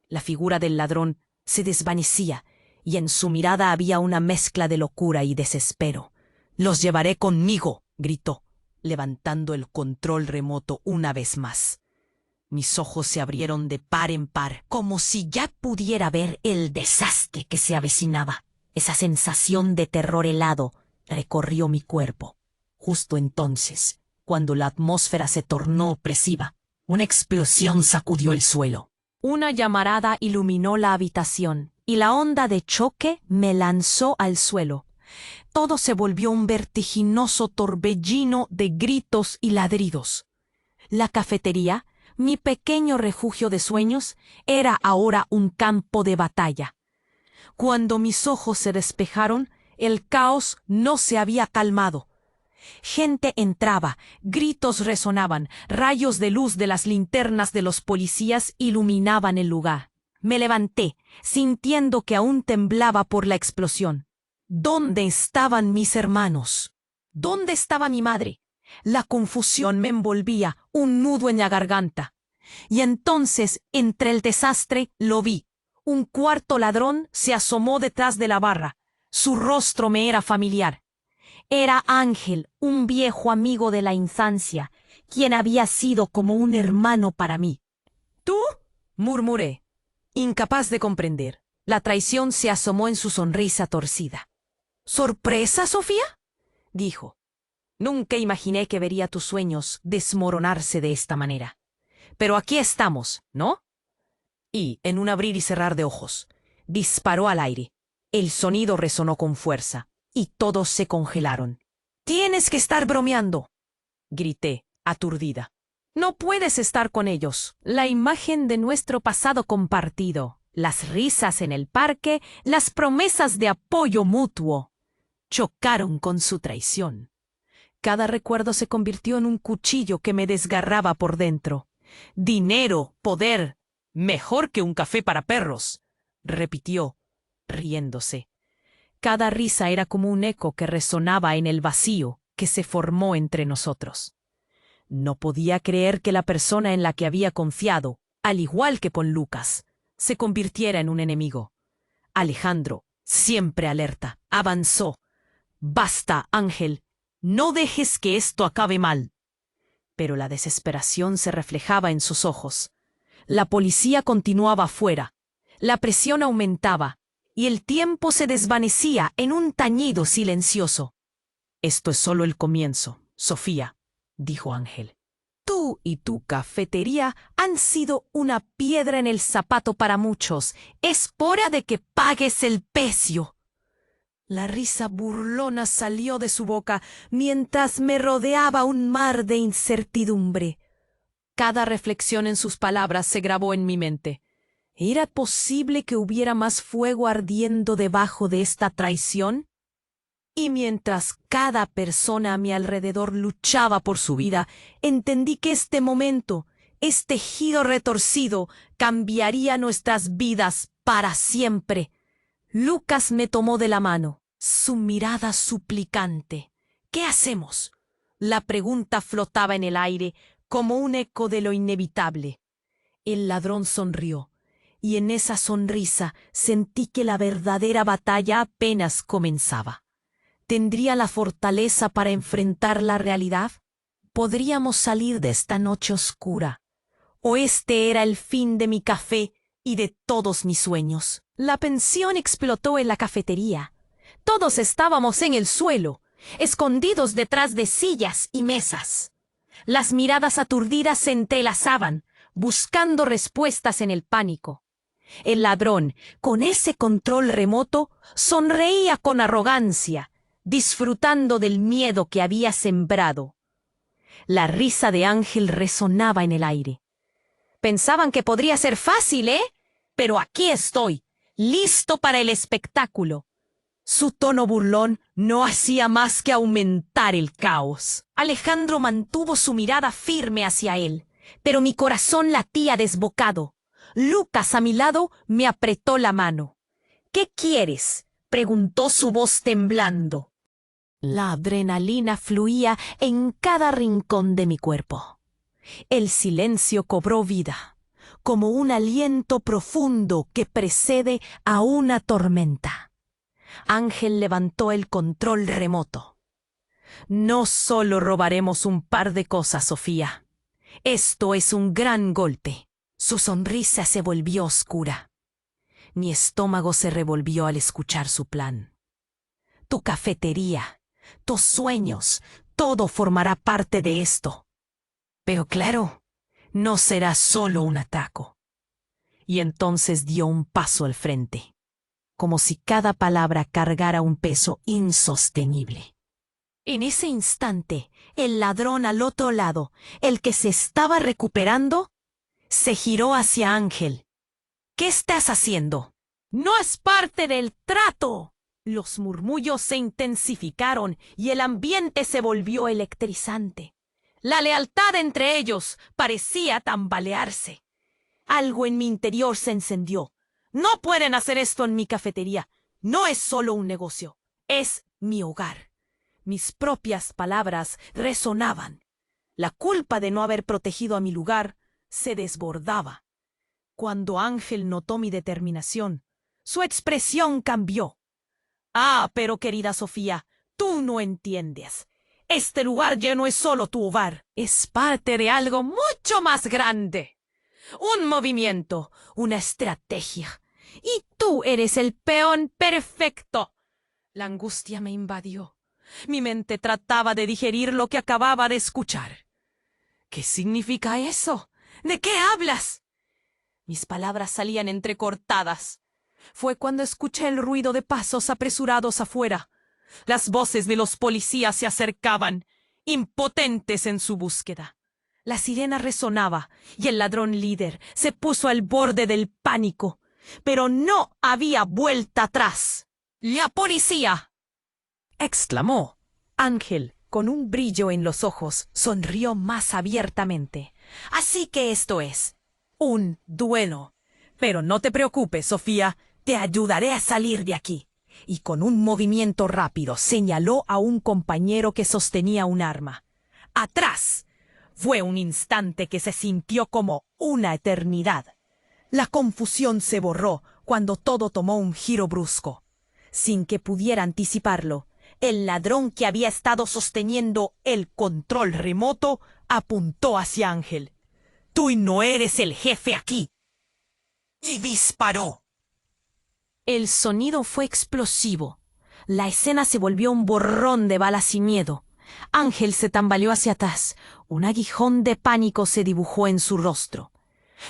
La figura del ladrón se desvanecía y en su mirada había una mezcla de locura y desespero. —¡Los llevaré conmigo! —gritó, levantando el control remoto una vez más. Mis ojos se abrieron de par en par, como si ya pudiera ver el desastre que se avecinaba. Esa sensación de terror helado recorrió mi cuerpo. Justo entonces, cuando la atmósfera se tornó opresiva, una explosión sacudió el suelo. Una llamarada iluminó la habitación y la onda de choque me lanzó al suelo. Todo se volvió un vertiginoso torbellino de gritos y ladridos. La cafetería, mi pequeño refugio de sueños, era ahora un campo de batalla. Cuando mis ojos se despejaron, el caos no se había calmado. Gente entraba, gritos resonaban, rayos de luz de las linternas de los policías iluminaban el lugar. Me levanté, sintiendo que aún temblaba por la explosión. ¿Dónde estaban mis hermanos? ¿Dónde estaba mi madre? La confusión me envolvía, un nudo en la garganta. Y entonces, entre el desastre, lo vi. Un cuarto ladrón se asomó detrás de la barra. Su rostro me era familiar. Era Ángel, un viejo amigo de la infancia, quien había sido como un hermano para mí. —¿Tú? —murmuré, incapaz de comprender. La traición se asomó en su sonrisa torcida. ¿Sorpresa, Sofía? Dijo. Nunca imaginé que vería tus sueños desmoronarse de esta manera. Pero aquí estamos, ¿no? Y, en un abrir y cerrar de ojos, disparó al aire. El sonido resonó con fuerza, y todos se congelaron. «¡Tienes que estar bromeando!», grité, aturdida. «No puedes estar con ellos». La imagen de nuestro pasado compartido, las risas en el parque, las promesas de apoyo mutuo, chocaron con su traición. Cada recuerdo se convirtió en un cuchillo que me desgarraba por dentro. «Dinero, poder, mejor que un café para perros», repitió, riéndose. Cada risa era como un eco que resonaba en el vacío que se formó entre nosotros. No podía creer que la persona en la que había confiado, al igual que con Lucas, se convirtiera en un enemigo. Alejandro, siempre alerta, avanzó. «Basta, Ángel, no dejes que esto acabe mal». Pero la desesperación se reflejaba en sus ojos. La policía continuaba afuera. La presión aumentaba, y el tiempo se desvanecía en un tañido silencioso. «Esto es solo el comienzo, Sofía», dijo Ángel. «Tú y tu cafetería han sido una piedra en el zapato para muchos. Es hora de que pagues el precio». La risa burlona salió de su boca mientras me rodeaba un mar de incertidumbre. Cada reflexión en sus palabras se grabó en mi mente. ¿Era posible que hubiera más fuego ardiendo debajo de esta traición? Y mientras cada persona a mi alrededor luchaba por su vida, entendí que este momento, este giro retorcido, cambiaría nuestras vidas para siempre. Lucas me tomó de la mano, su mirada suplicante. «¿Qué hacemos?». La pregunta flotaba en el aire como un eco de lo inevitable. El ladrón sonrió, y en esa sonrisa sentí que la verdadera batalla apenas comenzaba. ¿Tendría la fortaleza para enfrentar la realidad? ¿Podríamos salir de esta noche oscura? ¿O este era el fin de mi café y de todos mis sueños? La pensión explotó en la cafetería. Todos estábamos en el suelo, escondidos detrás de sillas y mesas. Las miradas aturdidas se entrelazaban, buscando respuestas en el pánico. El ladrón, con ese control remoto, sonreía con arrogancia, disfrutando del miedo que había sembrado. La risa de Ángel resonaba en el aire. «Pensaban que podría ser fácil, ¿eh? Pero aquí estoy, listo para el espectáculo». Su tono burlón no hacía más que aumentar el caos. Alejandro mantuvo su mirada firme hacia él, pero mi corazón latía desbocado. Lucas, a mi lado, me apretó la mano. «¿Qué quieres?», preguntó su voz temblando. La adrenalina fluía en cada rincón de mi cuerpo. El silencio cobró vida, como un aliento profundo que precede a una tormenta. Ángel levantó el control remoto. «No solo robaremos un par de cosas, Sofía. Esto es un gran golpe». Su sonrisa se volvió oscura. Mi estómago se revolvió al escuchar su plan. «Tu cafetería, tus sueños, todo formará parte de esto. Pero claro, no será solo un atraco». Y entonces dio un paso al frente, como si cada palabra cargara un peso insostenible. En ese instante, el ladrón al otro lado, el que se estaba recuperando, se giró hacia Ángel. «¿Qué estás haciendo?». «No es parte del trato». Los murmullos se intensificaron y el ambiente se volvió electrizante. La lealtad entre ellos parecía tambalearse. Algo en mi interior se encendió. «No pueden hacer esto en mi cafetería. No es solo un negocio. Es mi hogar». Mis propias palabras resonaban. La culpa de no haber protegido a mi lugar se desbordaba. Cuando Ángel notó mi determinación, su expresión cambió. «Ah, pero querida Sofía, tú no entiendes. Este lugar ya no es solo tu hogar. Es parte de algo mucho más grande. Un movimiento, una estrategia. Y tú eres el peón perfecto. La angustia me invadió. Mi mente trataba de digerir lo que acababa de escuchar. ¿Qué significa eso? ¿De qué hablas? Mis palabras salían entrecortadas. Fue cuando escuché el ruido de pasos apresurados afuera. Las voces de los policías se acercaban, impotentes en su búsqueda. La sirena resonaba y el ladrón líder se puso al borde del pánico. Pero no había vuelta atrás. ¡La policía!, exclamó. Ángel, con un brillo en los ojos, sonrió más abiertamente. Así que esto es un duelo. Pero no te preocupes, Sofía, te ayudaré a salir de aquí. Y con un movimiento rápido señaló a un compañero que sostenía un arma. ¡Atrás! Fue un instante que se sintió como una eternidad. La confusión se borró cuando todo tomó un giro brusco. Sin que pudiera anticiparlo, el ladrón que había estado sosteniendo el control remoto apuntó hacia Ángel. «Tú no eres el jefe aquí». Y disparó. El sonido fue explosivo. La escena se volvió un borrón de balas y miedo. Ángel se tambaleó hacia atrás. Un aguijón de pánico se dibujó en su rostro.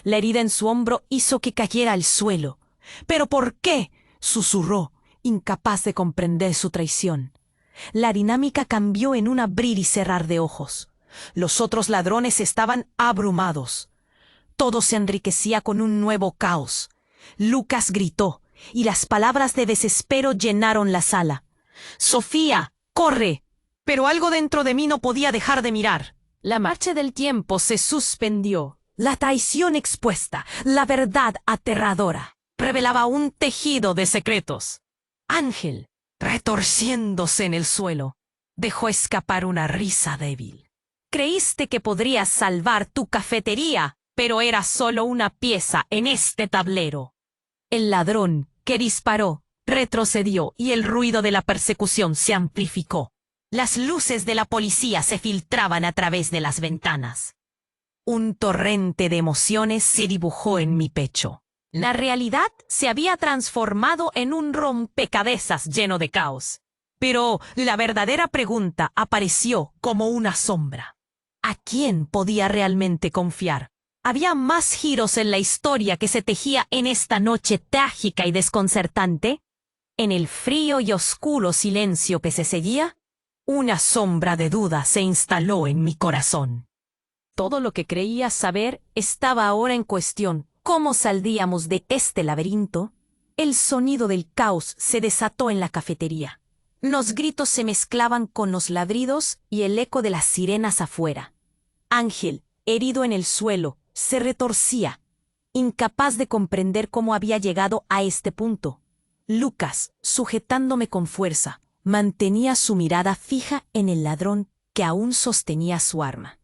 La herida en su hombro hizo que cayera al suelo. «¿Pero por qué?», susurró, incapaz de comprender su traición. La dinámica cambió en un abrir y cerrar de ojos. Los otros ladrones estaban abrumados. Todo se enriquecía con un nuevo caos. Lucas gritó, y las palabras de desespero llenaron la sala. «¡Sofía, corre!». Pero algo dentro de mí no podía dejar de mirar. La marcha del tiempo se suspendió. La traición expuesta, la verdad aterradora, revelaba un tejido de secretos. Ángel, retorciéndose en el suelo, dejó escapar una risa débil. «Creíste que podrías salvar tu cafetería, pero era solo una pieza en este tablero». El ladrón, que disparó, retrocedió y el ruido de la persecución se amplificó. Las luces de la policía se filtraban a través de las ventanas. Un torrente de emociones se dibujó en mi pecho. La realidad se había transformado en un rompecabezas lleno de caos. Pero la verdadera pregunta apareció como una sombra. ¿A quién podía realmente confiar? ¿Había más giros en la historia que se tejía en esta noche trágica y desconcertante? En el frío y oscuro silencio que se seguía, una sombra de duda se instaló en mi corazón. Todo lo que creía saber estaba ahora en cuestión. ¿Cómo saldríamos de este laberinto? El sonido del caos se desató en la cafetería. Los gritos se mezclaban con los ladridos y el eco de las sirenas afuera. Ángel, herido en el suelo, se retorcía, incapaz de comprender cómo había llegado a este punto. Lucas, sujetándome con fuerza, mantenía su mirada fija en el ladrón que aún sostenía su arma.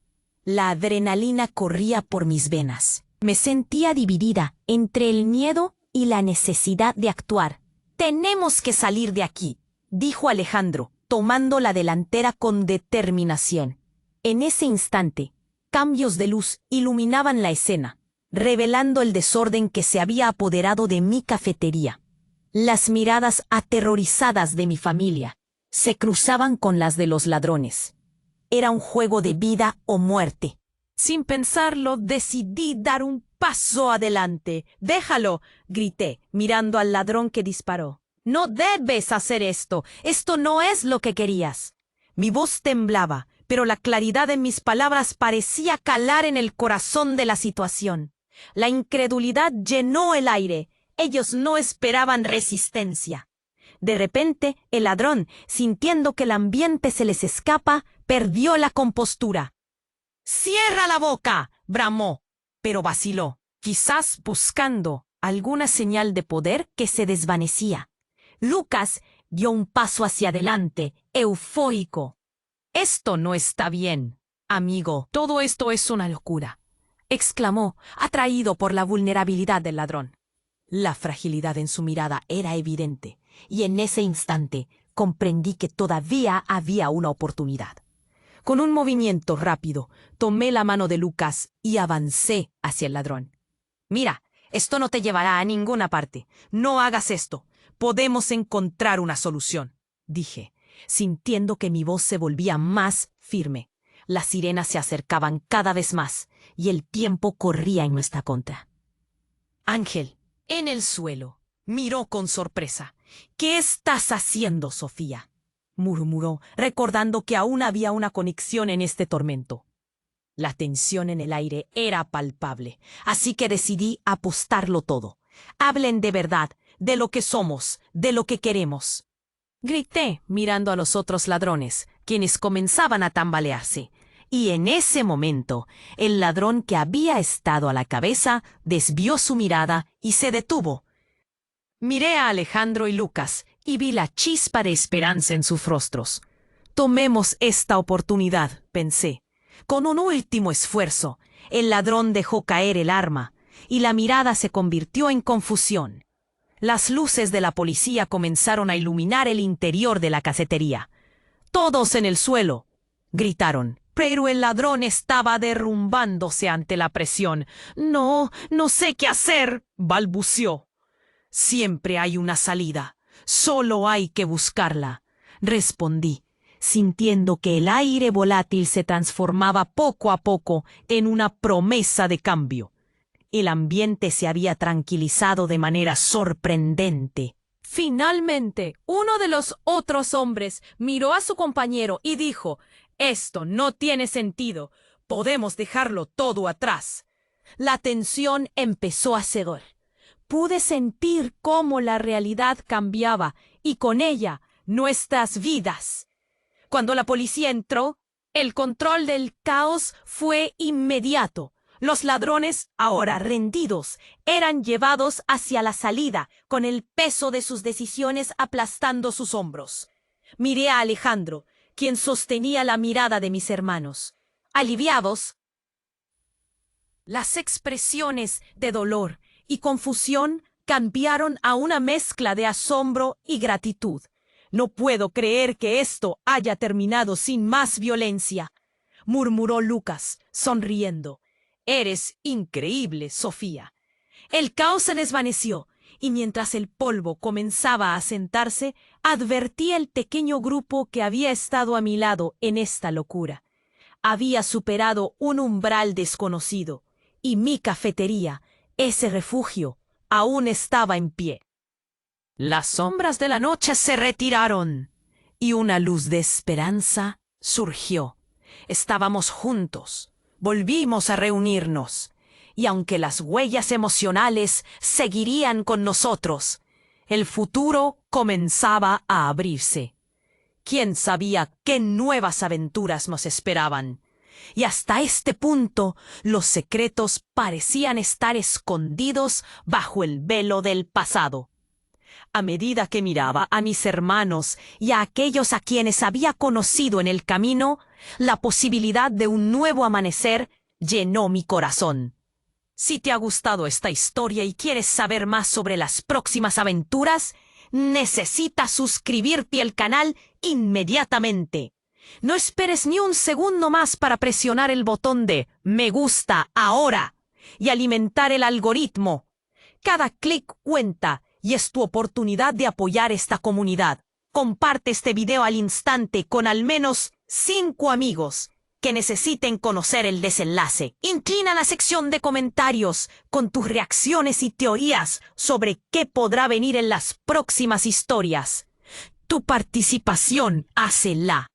La adrenalina corría por mis venas. Me sentía dividida entre el miedo y la necesidad de actuar. «Tenemos que salir de aquí», dijo Alejandro, tomando la delantera con determinación. En ese instante, cambios de luz iluminaban la escena, revelando el desorden que se había apoderado de mi cafetería. Las miradas aterrorizadas de mi familia se cruzaban con las de los ladrones. Era un juego de vida o muerte. Sin pensarlo, decidí dar un paso adelante. «¡Déjalo!», grité, mirando al ladrón que disparó. «No debes hacer esto. Esto no es lo que querías». Mi voz temblaba, pero la claridad en mis palabras parecía calar en el corazón de la situación. La incredulidad llenó el aire. Ellos no esperaban resistencia. De repente, el ladrón, sintiendo que el ambiente se les escapa, perdió la compostura. «¡Cierra la boca!», bramó, pero vaciló, quizás buscando alguna señal de poder que se desvanecía. Lucas dio un paso hacia adelante, eufórico. «Esto no está bien, amigo. Todo esto es una locura», exclamó, atraído por la vulnerabilidad del ladrón. La fragilidad en su mirada era evidente, y en ese instante comprendí que todavía había una oportunidad. Con un movimiento rápido, tomé la mano de Lucas y avancé hacia el ladrón. «Mira, Esto no te llevará a ninguna parte. No hagas esto. Podemos encontrar una solución, dije, sintiendo que mi voz se volvía más firme. Las sirenas se acercaban cada vez más y el tiempo corría en nuestra contra. Ángel, en el suelo, miró con sorpresa. «¿Qué estás haciendo, Sofía?», murmuró, recordando que aún había una conexión en este tormento. La tensión en el aire era palpable, así que decidí apostarlo todo. «Hablen de verdad, de lo que somos, de lo que queremos», grité, mirando a los otros ladrones, quienes comenzaban a tambalearse. Y en ese momento, el ladrón que había estado a la cabeza desvió su mirada y se detuvo. Miré a Alejandro y Lucas y vi la chispa de esperanza en sus rostros. «Tomemos esta oportunidad», pensé. Con un último esfuerzo, el ladrón dejó caer el arma y la mirada se convirtió en confusión. Las luces de la policía comenzaron a iluminar el interior de la cafetería. «¡Todos en el suelo!», gritaron. Pero el ladrón estaba derrumbándose ante la presión. No sé qué hacer», balbuceó. «Siempre hay una salida. Solo hay que buscarla», respondí, sintiendo que el aire volátil se transformaba poco a poco en una promesa de cambio. El ambiente se había tranquilizado de manera sorprendente. Finalmente, uno de los otros hombres miró a su compañero y dijo: «Esto no tiene sentido. Podemos dejarlo todo atrás». La tensión empezó a ceder. Pude sentir cómo la realidad cambiaba y con ella nuestras vidas. Cuando la policía entró, el control del caos fue inmediato. Los ladrones, ahora rendidos, eran llevados hacia la salida con el peso de sus decisiones aplastando sus hombros. Miré a Alejandro, quien sostenía la mirada de mis hermanos. Aliviados, las expresiones de dolor y confusión cambiaron a una mezcla de asombro y gratitud. «No puedo creer que esto haya terminado sin más violencia», murmuró Lucas, sonriendo. «Eres increíble, Sofía». El caos se desvaneció, y mientras el polvo comenzaba a asentarse, advertí el pequeño grupo que había estado a mi lado en esta locura. Había superado un umbral desconocido, y mi cafetería, ese refugio, aún estaba en pie. Las sombras de la noche se retiraron, y una luz de esperanza surgió. Estábamos juntos, volvimos a reunirnos, y aunque las huellas emocionales seguirían con nosotros, el futuro comenzaba a abrirse. ¿Quién sabía qué nuevas aventuras nos esperaban? Y hasta este punto, los secretos parecían estar escondidos bajo el velo del pasado. A medida que miraba a mis hermanos y a aquellos a quienes había conocido en el camino, la posibilidad de un nuevo amanecer llenó mi corazón. Si te ha gustado esta historia y quieres saber más sobre las próximas aventuras, necesitas suscribirte al canal inmediatamente. No esperes ni un segundo más para presionar el botón de «Me gusta ahora» y alimentar el algoritmo. Cada clic cuenta y es tu oportunidad de apoyar esta comunidad. Comparte este video al instante con al menos 5 amigos que necesiten conocer el desenlace. Inclina la sección de comentarios con tus reacciones y teorías sobre qué podrá venir en las próximas historias. Tu participación hace la